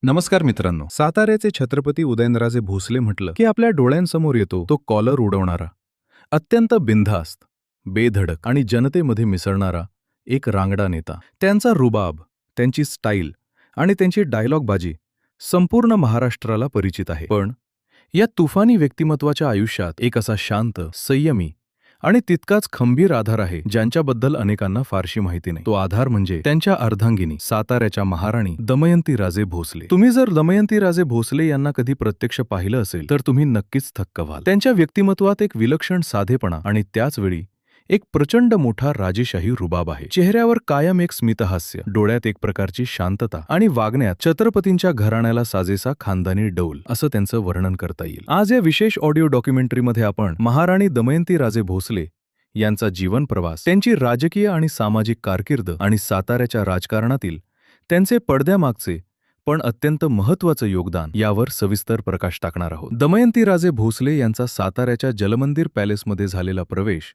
नमस्कार मित्रांनो. साताऱ्याचे छत्रपती उदयनराजे भोसले म्हटलं की आपल्या डोळ्यांसमोर येतो तो कॉलर उडवणारा, अत्यंत बिनधास्त, बेधडक आणि जनतेमध्ये मिसळणारा एक रांगडा नेता. त्यांचा रुबाब, त्यांची स्टाईल आणि त्यांची डायलॉगबाजी संपूर्ण महाराष्ट्राला परिचित आहे. पण या तुफानी व्यक्तिमत्वाच्या आयुष्यात एक असा शांत, संयमी आणि तितकाच खंबीर आधार आहे ज्यांच्याबद्दल अनेकांना फारशी माहिती नाही. तो आधार म्हणजे त्यांच्या अर्धांगिनी, साताऱ्याच्या महाराणी दमयंतीराजे भोसले. तुम्ही जर दमयंतीराजे भोसले यांना कधी प्रत्यक्ष पाहिलं असेल तर तुम्ही नक्कीच थक्क व्हाल. त्यांच्या व्यक्तिमत्वात एक विलक्षण साधेपणा आणि त्याचवेळी एक प्रचंड मोठा राजेशाही रुबाब आहे. चेहऱ्यावर कायम एक स्मितहास्य, डोळ्यात एक प्रकारची शांतता आणि वागण्यात छत्रपतींच्या घराण्याला साजेसा खानदानी डौल असं त्यांचं वर्णन करता येईल. आज या विशेष ऑडिओ डॉक्युमेंटरीमध्ये आपण महाराणी दमयंतीराजे भोसले यांचा जीवन प्रवास, त्यांची राजकीय आणि सामाजिक कारकीर्द आणि साताऱ्याच्या राजकारणातील त्यांचे पडद्यामागचे पण अत्यंत महत्त्वाचं योगदान यावर सविस्तर प्रकाश टाकणार आहोत. दमयंतीराजे भोसले यांचा साताऱ्याच्या जलमंदिर पॅलेसमध्ये झालेला प्रवेश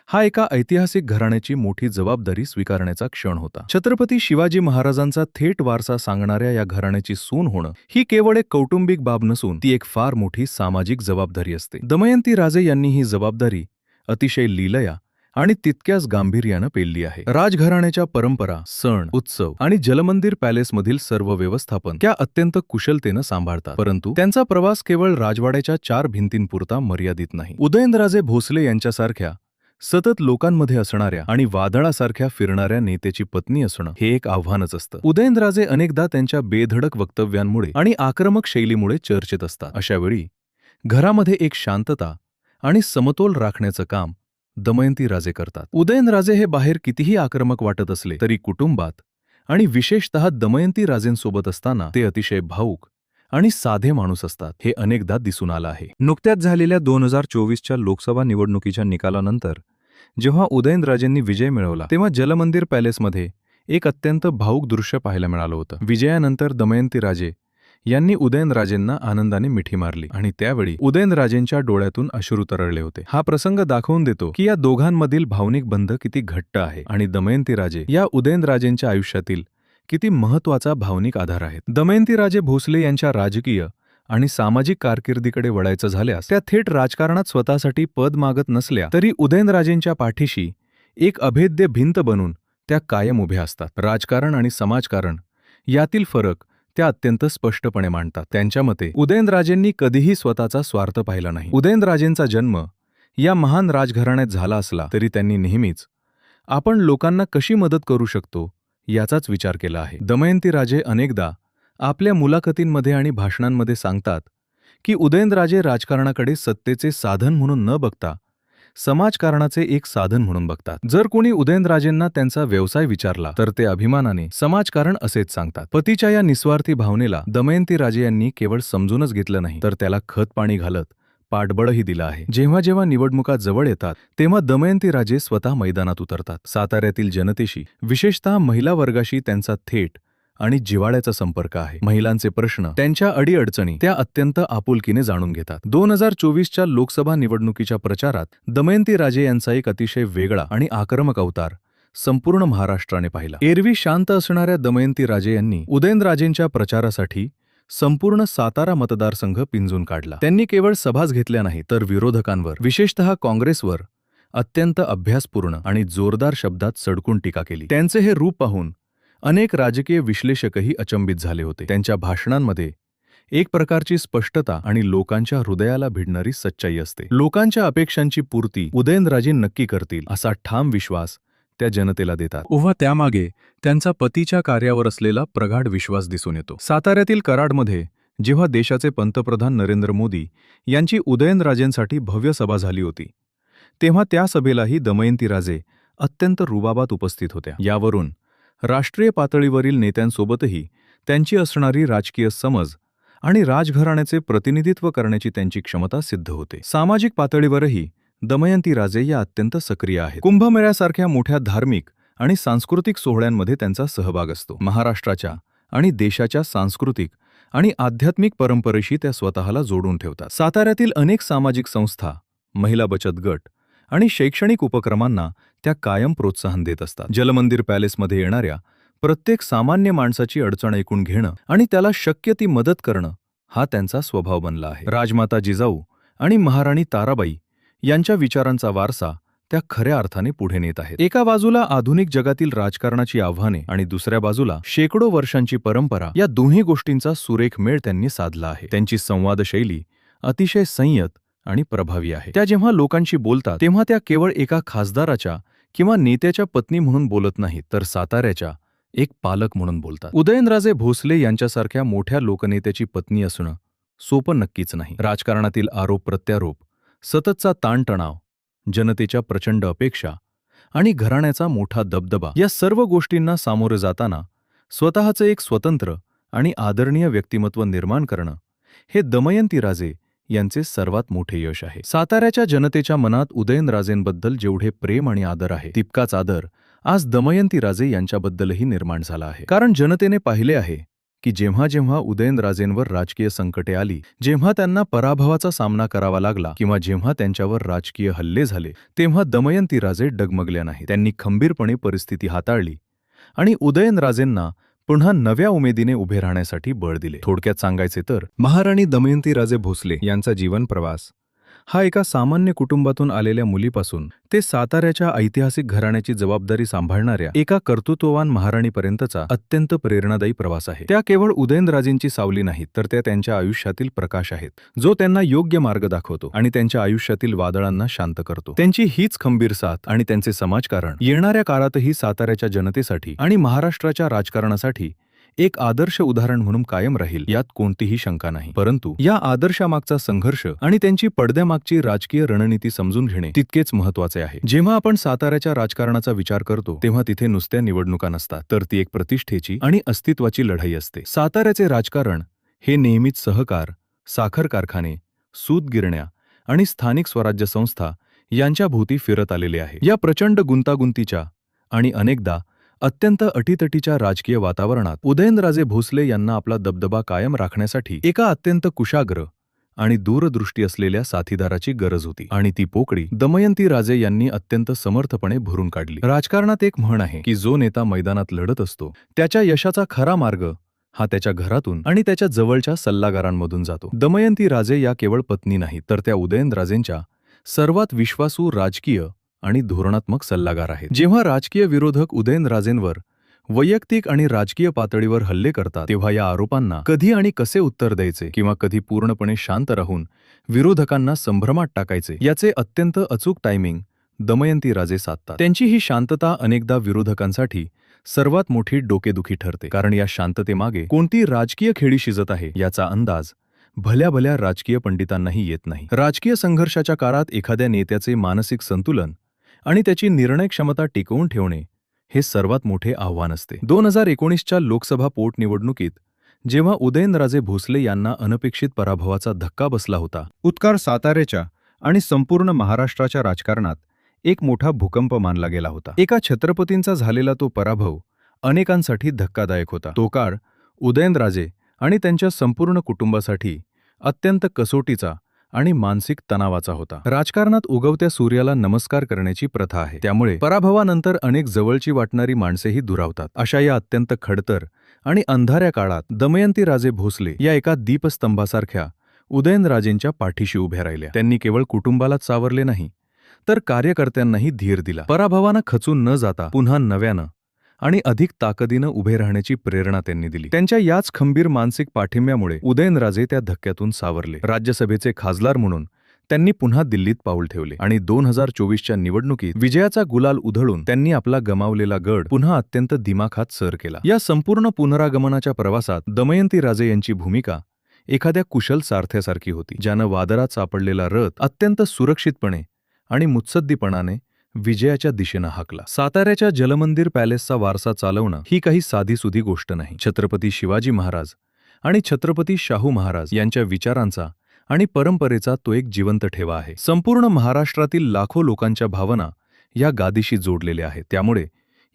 हा एका ऐतिहासिक घराण्याची मोठी जबाबदारी स्वीकारण्याचा क्षण होता. छत्रपती शिवाजी महाराजांचा थेट वारसा सांगणाऱ्या या घराण्याची सून होणं ही केवळ एक कौटुंबिक बाब नसून ती एक फार मोठी सामाजिक जबाबदारी असते. दमयंतीराजे यांनी ही जबाबदारी अतिशय लीलया आणि तितक्याच गांभीर्यानं पेलली आहे. राजघराण्याच्या परंपरा, सण, उत्सव आणि जलमंदिर पॅलेसमधील सर्व व्यवस्थापन त्या अत्यंत कुशलतेनं सांभाळतात. परंतु त्यांचा प्रवास केवळ राजवाड्याच्या 4 भिंतींपुरता मर्यादित नाही. उदयनराजे भोसले यांच्यासारख्या सतत लोकांमध्ये असणाऱ्या आणि वादळासारख्या फिरणाऱ्या नेत्याची पत्नी असणं हे एक आव्हानच असतं. उदयनराजे अनेकदा त्यांच्या बेधडक वक्तव्यांमुळे आणि आक्रमक शैलीमुळे चर्चेत असतात. अशावेळी घरामध्ये एक शांतता आणि समतोल राखण्याचं काम दमयंतीराजे करतात. उदयनराजे हे बाहेर कितीही आक्रमक वाटत असले तरी कुटुंबात आणि विशेषतः दमयंतीराजेंसोबत असताना ते अतिशय भावूक आणि साधे माणूस असतात, हे अनेकदा दिसून आलं आहे. नुकत्याच झालेल्या 2024च्या लोकसभा निवडणुकीच्या निकालानंतर जेव्हा उदयनराजेंनी विजय मिळवला तेव्हा जलमंदिर पॅलेसमध्ये एक अत्यंत भावूक दृश्य पाहायला मिळालं होतं. विजयानंतर दमयंतीराजे यांनी उदयनराजेंना आनंदाने मिठी मारली आणि त्यावेळी उदयनराजेंच्या डोळ्यातून अश्रू तरळले होते. हा प्रसंग दाखवून देतो की या दोघांमधील भावनिक बंध किती घट्ट आहे आणि दमयंतीराजे या उदयनराजेंच्या आयुष्यातील किती महत्त्वाचा भावनिक आधार आहेत. दमयंतीराजे भोसले यांच्या राजकीय आणि सामाजिक कारकिर्दीकडे वळायचं झाल्यास त्या थेट राजकारणात स्वतःसाठी पद मागत नसल्या तरी उदयनराजेंच्या पाठीशी एक अभेद्य भिंत बनून त्या कायम उभ्या असतात. राजकारण आणि समाजकारण यातील फरक त्या अत्यंत स्पष्टपणे मांडतात. त्यांच्या मते उदयनराजेंनी कधीही स्वतःचा स्वार्थ पाहिला नाही. उदयनराजेंचा जन्म या महान राजघराण्यात झाला असला तरी त्यांनी नेहमीच आपण लोकांना कशी मदत करू शकतो याचाच विचार केला आहे. दमयंतीराजे अनेकदा आपल्या मुलाखतींमध्ये आणि भाषणांमध्ये सांगतात की उदयनराजे राजकारणाकडे सत्तेचे साधन म्हणून न बघता समाजकारणाचे एक साधन म्हणून बघतात. जर कोणी उदयनराजेंना त्यांचा व्यवसाय विचारला तर ते अभिमानाने समाजकारण असेच सांगतात. पतीच्या या निस्वार्थी भावनेला दमयंतीराजे यांनी केवळ समजूनच घेतलं नाही तर त्याला खतपाणी घालत पाठबळही दिलं आहे. जेव्हा जेव्हा निवडणुका जवळ येतात तेव्हा दमयंतीराजे स्वतः मैदानात उतरतात. साताऱ्यातील जनतेशी, विशेषतः महिला वर्गाशी त्यांचा थेट आणि जिव्हाळ्याचा संपर्क आहे. महिलांचे प्रश्न, त्यांच्या अडीअडचणी त्या अत्यंत आपुलकीने जाणून घेतात. 2024च्या लोकसभा निवडणुकीच्या प्रचारात दमयंतीराजे यांचा एक अतिशय वेगळा आणि आक्रमक अवतार संपूर्ण महाराष्ट्राने पाहिला. एरवी शांत असणाऱ्या दमयंतीराजे यांनी उदयनराजेंच्या प्रचारासाठी संपूर्ण सातारा मतदारसंघ पिंजून काढला. त्यांनी केवळ सभाच घेतल्या नाहीत तर विरोधकांवर, विशेषतः काँग्रेसवर अत्यंत अभ्यासपूर्ण आणि जोरदार शब्दात सडकून टीका केली. त्यांचे हे रूप पाहून अनेक राजकीय विश्लेषकही अचंबित झाले होते. त्यांच्या भाषणांमध्ये एक प्रकारची स्पष्टता आणि लोकांच्या हृदयाला भिडणारी सच्चाई असते. लोकांच्या अपेक्षांची पूर्ती उदयनराजे नक्की करतील असा ठाम विश्वास त्या जनतेला देतात. उभा त्यामागे त्यांचा पतीच्या कार्यावर असलेला प्रगाढ विश्वास दिसून येतो. साताऱ्यातील कराडमध्ये जेव्हा देशाचे पंतप्रधान नरेंद्र मोदी यांची उदयनराजेंसाठी भव्य सभा झाली होती तेव्हा त्या सभेलाही दमयंतीराजे अत्यंत रुबाबात उपस्थित होत्या. यावरून राष्ट्रीय पातळीवरील नेत्यांसोबतही त्यांची असणारी राजकीय समज आणि राजघराण्याचे प्रतिनिधित्व करण्याची त्यांची क्षमता सिद्ध होते. सामाजिक पातळीवरही दमयंतीराजे या अत्यंत सक्रिय आहेत. कुंभमेळ्यासारख्या मोठ्या धार्मिक आणि सांस्कृतिक सोहळ्यांमध्ये त्यांचा सहभाग असतो. महाराष्ट्राच्या आणि देशाच्या सांस्कृतिक आणि आध्यात्मिक परंपरेशी त्या स्वतःला जोडून ठेवतात. साताऱ्यातील अनेक सामाजिक संस्था, महिला बचत गट आणि शैक्षणिक उपक्रमांना त्या कायम प्रोत्साहन देत असतात. जलमंदिर पॅलेसमध्ये येणाऱ्या प्रत्येक सामान्य माणसाची अडचण ऐकून घेणं आणि त्याला शक्य ती मदत करणं हा त्यांचा स्वभाव बनला आहे. राजमाता जिजाऊ आणि महाराणी ताराबाई यांच्या विचारांचा वारसा त्या खऱ्या अर्थाने पुढे नेत आहेत. एका बाजूला आधुनिक जगातील राजकारणाची आव्हाने आणि दुसऱ्या बाजूला शेकडो वर्षांची परंपरा, या दोन्ही गोष्टींचा सुरेख मेळ त्यांनी साधला आहे. त्यांची संवाद शैली अतिशय संयत आणि प्रभावी आहे. त्या जेव्हा लोकांशी बोलतात तेव्हा त्या केवळ एका खासदाराच्या किंवा नेत्याच्या पत्नी म्हणून बोलत नाहीत, तर साताऱ्याच्या एक पालक म्हणून बोलतात. उदयनराजे भोसले यांच्यासारख्या मोठ्या लोकनेत्याची पत्नी असणं सोपं नक्कीच नाही. राजकारणातील आरोप प्रत्यारोप, सततचा ताणतणाव, जनतेच्या प्रचंड अपेक्षा आणि घराण्याचा मोठा दबदबा, या सर्व गोष्टींना सामोरे जाताना स्वतःचं एक स्वतंत्र आणि आदरणीय व्यक्तिमत्व निर्माण करणं हे दमयंतीराजे यांचे सर्वात मोठे यश आहे. साताऱ्याच्या जनतेच्या मनात उदयनराजेंबद्दल जेवढे प्रेम आणि आदर आहे, तितकाच आदर आज दमयंतीराजे यांच्याबद्दलही निर्माण झाला आहे. कारण जनतेने पाहिले आहे की जेव्हा जेव्हा उदयनराजेंवर राजकीय संकटे आली, जेव्हा त्यांना पराभवाचा सामना करावा लागला किंवा जेव्हा त्यांच्यावर राजकीय हल्ले झाले, तेव्हा दमयंतीराजे डगमगल्या नाही. त्यांनी खंबीरपणे परिस्थिती हाताळली आणि उदयनराजेंना पुन्हा नव्या उमेदीने उभे राहण्यासाठी बळ दिले. थोडक्यात सांगायचे तर महाराणी दमयंतीराजे भोसले यांचा जीवन प्रवास हा एका सामान्य कुटुंबातून आलेल्या मुलीपासून ते साताऱ्याच्या ऐतिहासिक घराण्याची जबाबदारी सांभाळणाऱ्या एका कर्तृत्ववान महाराणीपर्यंतचा अत्यंत प्रेरणादायी प्रवास आहे. त्या केवळ उदयनराजेंची सावली नाहीत, तर त्या त्यांच्या आयुष्यातील प्रकाश आहेत, जो त्यांना योग्य मार्ग दाखवतो आणि त्यांच्या आयुष्यातील वादळांना शांत करतो. त्यांची हीच खंबीर साथ आणि त्यांचे समाजकारण येणाऱ्या काळातही साताऱ्याच्या जनतेसाठी आणि महाराष्ट्राच्या राजकारणासाठी एक आदर्श उदाहरण म्हणून कायम राहील, यात कोणतीही शंका नाही. परंतु या आदर्शामागचा संघर्ष आणि त्यांची पडद्यामागची राजकीय रणनीती समजून घेणे तितकेच महत्त्वाचे आहे. जेव्हा आपण साताऱ्याच्या राजकारणाचा विचार करतो तेव्हा तिथे नुसत्या निवडणुका नसतात, तर ती एक प्रतिष्ठेची आणि अस्तित्वाची लढाई असते. साताऱ्याचे राजकारण हे नेहमीच सहकार, साखर कारखाने, सूतगिरण्या आणि स्थानिक स्वराज्य संस्था यांच्या भोवती फिरत आलेले आहे. या प्रचंड गुंतागुंतीच्या आणि अनेकदा अत्यंत अटीतटीच्या राजकीय वातावरणात उदयनराजे भोसले यांना आपला दबदबा कायम राखण्यासाठी एका अत्यंत कुशाग्र आणि दूरदृष्टी असलेल्या साथीदाराची गरज होती. आणि ती पोकळी दमयंतीराजे यांनी अत्यंत समर्थपणे भरून काढली. राजकारणात एक म्हण आहे की जो नेता मैदानात लढत असतो त्याच्या यशाचा खरा मार्ग हा त्याच्या घरातून आणि त्याच्या जवळच्या सल्लागारांमधून जातो. दमयंतीराजे या केवळ पत्नी नाहीत, तर त्या उदयनराजेंच्या सर्वात विश्वासू राजकीय आणि धोरणात्मक सल्लागार आहेत. जेव्हा राजकीय विरोधक उदयनराजेंवर वैयक्तिक आणि राजकीय पातळीवर हल्ले करतात तेव्हा या आरोपांना कधी आणि कसे उत्तर द्यायचे किंवा कधी पूर्णपणे शांत राहून विरोधकांना संभ्रमात टाकायचे, याचे अत्यंत अचूक टायमिंग दमयंतीराजे साधतात. त्यांची ही शांतता अनेकदा विरोधकांसाठी सर्वात मोठी डोकेदुखी ठरते, कारण या शांततेमागे कोणती राजकीय खेळी शिजत आहे याचा अंदाज भल्या भल्या राजकीय पंडितांनाही येत नाही. राजकीय संघर्षाच्या काळात एखाद्या नेत्याचे मानसिक संतुलन आणि त्याची निर्णय क्षमता टिकवून ठेवणे हे सर्वात मोठे आव्हान असते. 2019च्या लोकसभा पोटनिवडणुकीत जेव्हा उदयनराजे भोसले यांना अनपेक्षित पराभवाचा धक्का बसला होता, उत्कार साताऱ्याच्या आणि संपूर्ण महाराष्ट्राच्या राजकारणात एक मोठा भूकंप मानला गेला होता. एका छत्रपतींचा झालेला तो पराभव अनेकांसाठी धक्कादायक होता. तो काळ उदयनराजे आणि त्यांच्या संपूर्ण कुटुंबासाठी अत्यंत कसोटीचा आणि मानसिक तणावाचा होता. राजकारणात उगवत्या सूर्याला नमस्कार करण्याची प्रथा आहे, त्यामुळे पराभवानंतर अनेक जवळची वाटणारी माणसेही दुरावतात. अशा या अत्यंत खडतर आणि अंधाऱ्या काळात दमयंतीराजे भोसले या एका दीपस्तंभासारख्या उदयनराजेंच्या पाठीशी उभ्या राहिल्या. त्यांनी केवळ कुटुंबालाच सावरले नाही, तर कार्यकर्त्यांनाही धीर दिला. पराभवानं खचून न जाता पुन्हा नव्यानं आणि अधिक ताकदीनं उभे राहण्याची प्रेरणा त्यांनी दिली. त्यांच्या याच खंबीर मानसिक पाठिंब्यामुळे उदयनराजे त्या धक्क्यातून सावरले. राज्यसभेचे खासदार म्हणून त्यांनी पुन्हा दिल्लीत पाऊल ठेवले आणि 2024च्या निवडणुकीत विजयाचा गुलाल उधळून त्यांनी आपला गमावलेला गड पुन्हा अत्यंत दिमाखात सर केला. या संपूर्ण पुनरागमनाच्या प्रवासात दमयंतीराजे यांची भूमिका एखाद्या कुशल सारथ्यासारखी होती, ज्यानं वादळात सापडलेला रथ अत्यंत सुरक्षितपणे आणि मुत्सद्दीपणाने विजयाच्या दिशेनं हाकला. साताऱ्याच्या जलमंदिर पॅलेसचा वारसा चालवणं ही काही साधीसुधी गोष्ट नाही. छत्रपती शिवाजी महाराज आणि छत्रपती शाहू महाराज यांच्या विचारांचा आणि परंपरेचा तो एक जिवंत ठेवा आहे. संपूर्ण महाराष्ट्रातील लाखो लोकांच्या भावना या गादीशी जोडलेल्या आहेत. त्यामुळे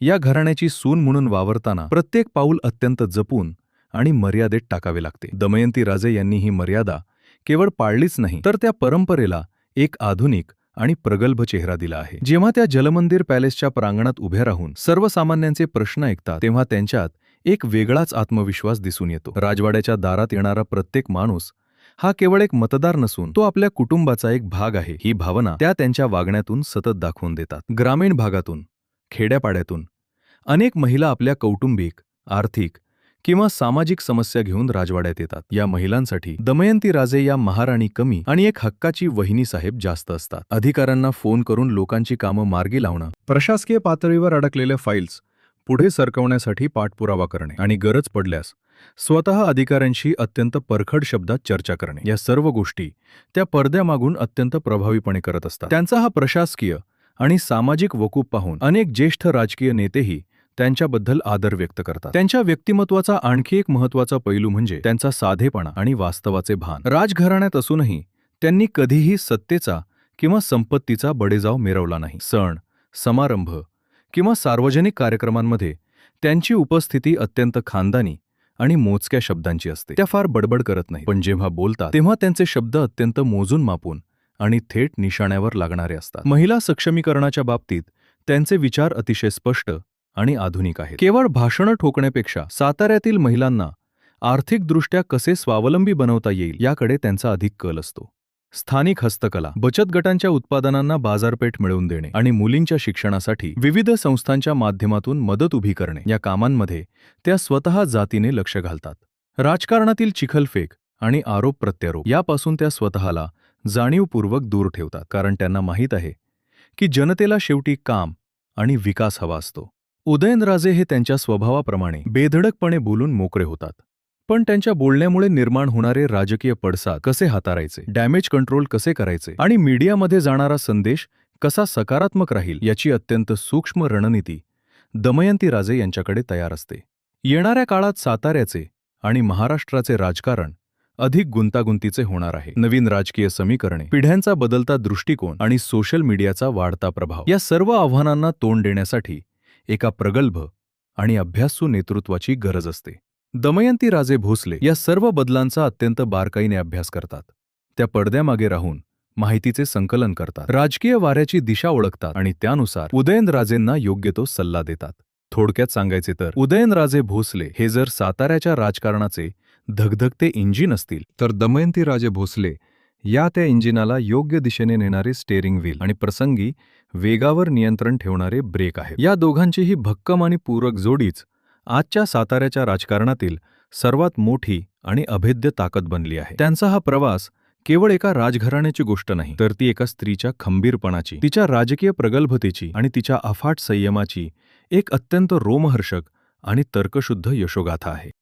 या घराण्याची सून म्हणून वावरताना प्रत्येक पाऊल अत्यंत जपून आणि मर्यादेत टाकावे लागते. दमयंतीराजे यांनी ही मर्यादा केवळ पाळलीच नाही, तर त्या परंपरेला एक आधुनिक आणि प्रगल्भ चेहरा दिला आहे. जेव्हा त्या जलमंदिर पॅलेसच्या प्रांगणात उभ्या राहून सर्वसामान्यांचे प्रश्न ऐकतात तेव्हा त्यांच्यात एक वेगळाच आत्मविश्वास दिसून येतो. राजवाड्याच्या दारात येणारा प्रत्येक माणूस हा केवळ एक मतदार नसून तो आपल्या कुटुंबाचा एक भाग आहे, ही भावना त्या त्यांच्या वागण्यातून सतत दाखवून देतात. ग्रामीण भागातून, खेड्यापाड्यातून अनेक महिला आपल्या कौटुंबिक, आर्थिक किंवा सामाजिक समस्या घेऊन राजवाड्यात येतात. या महिलांसाठी दमयंती राजे या महाराणी कमी आणि एक हक्काची वहिनीसाहेब जास्त असतात. अधिकाऱ्यांना फोन करून लोकांची कामं मार्गी लावणं, प्रशासकीय पातळीवर अडकलेल्या फाईल्स पुढे सरकवण्यासाठी पाठपुरावा करणे आणि गरज पडल्यास स्वतः अधिकाऱ्यांशी अत्यंत परखड शब्दात चर्चा करणे, या सर्व गोष्टी त्या पडद्यामागून अत्यंत प्रभावीपणे करत असतात. त्यांचा हा प्रशासकीय आणि सामाजिक वकूफ पाहून अनेक ज्येष्ठ राजकीय नेतेही त्यांच्याबद्दल आदर व्यक्त करतात. त्यांच्या व्यक्तिमत्वाचा आणखी एक महत्त्वाचा पैलू म्हणजे त्यांचा साधेपणा आणि वास्तवाचे भान. राजघराण्यात असूनही त्यांनी कधीही सत्तेचा किंवा संपत्तीचा बडेजाव मिरवला नाही. सण, समारंभ किंवा सार्वजनिक कार्यक्रमांमध्ये त्यांची उपस्थिती अत्यंत खानदानी आणि मोजक्या शब्दांची असते. त्या फार बडबड करत नाही, पण जेव्हा बोलतात तेव्हा त्यांचे शब्द अत्यंत मोजून मापून आणि थेट निशाण्यावर लागणारे असतात. महिला सक्षमीकरणाच्या बाबतीत त्यांचे विचार अतिशय स्पष्ट आणि आधुनिक आहेत. केवळ भाषणं ठोकण्यापेक्षा साताऱ्यातील महिलांना आर्थिकदृष्ट्या कसे स्वावलंबी बनवता येईल याकडे त्यांचा अधिक कल असतो. स्थानिक हस्तकला, बचत गटांच्या उत्पादनांना बाजारपेठ मिळवून देणे आणि मुलींच्या शिक्षणासाठी विविध संस्थांच्या माध्यमातून मदत उभी करणे, या कामांमध्ये त्या स्वतः जातीने लक्ष घालतात. राजकारणातील चिखलफेक आणि आरोप प्रत्यारोप यापासून त्या स्वतःला जाणीवपूर्वक दूर ठेवतात, कारण त्यांना माहीत आहे की जनतेला शेवटी काम आणि विकास हवा असतो. उदयनराजे हे त्यांच्या स्वभावाप्रमाणे बेधडकपणे बोलून मोकळे होतात, पण त्यांच्या बोलण्यामुळे निर्माण होणारे राजकीय पडसाद कसे हाताळायचे, डॅमेज कंट्रोल कसे करायचे आणि मीडियामध्ये जाणारा संदेश कसा सकारात्मक राहील याची अत्यंत सूक्ष्म रणनीती दमयंती राजे यांच्याकडे तयार असते. येणाऱ्या काळात साताऱ्याचे आणि महाराष्ट्राचे राजकारण अधिक गुंतागुंतीचे होणार आहे. नवीन राजकीय समीकरणे, पिढ्यांचा बदलता दृष्टिकोन आणि सोशल मीडियाचा वाढता प्रभाव, या सर्व आव्हानांना तोंड देण्यासाठी एका प्रगल्भ आणि अभ्यासू नेतृत्वाची गरज असते. दमयंती राजे भोसले या सर्व बदलांचा अत्यंत बारकाईने अभ्यास करतात. त्या पडद्यामागे राहून माहितीचे संकलन करतात, राजकीय वाऱ्याची दिशा ओळखतात आणि त्यानुसार उदयनराजेंना योग्य तो सल्ला देतात. थोडक्यात सांगायचे तर उदयनराजे भोसले हे जर साताऱ्याच्या राजकारणाचे धगधगते इंजिन असतील, तर दमयंती राजे भोसले या त्या इंजिनाला योग्य दिशेने नेणारे स्टेअरिंग व्हील आणि प्रसंगी वेगावर नियंत्रण ठेवणारे ब्रेक आहेत. या दोघांची ही भक्कम आणि पूरक जोडीच आजच्या साताऱ्याच्या राजकारणातील सर्वात मोठी आणि अभेद्य ताकद बनली आहे. त्यांचा हा प्रवास केवळ एका राजघराण्याची गोष्ट नाही, तर ती एका स्त्रीच्या खंबीरपणाची, तिच्या राजकीय प्रगल्भतेची आणि तिच्या अफाट संयमाची एक अत्यंत रोमहर्षक आणि तर्कशुद्ध यशोगाथा आहे.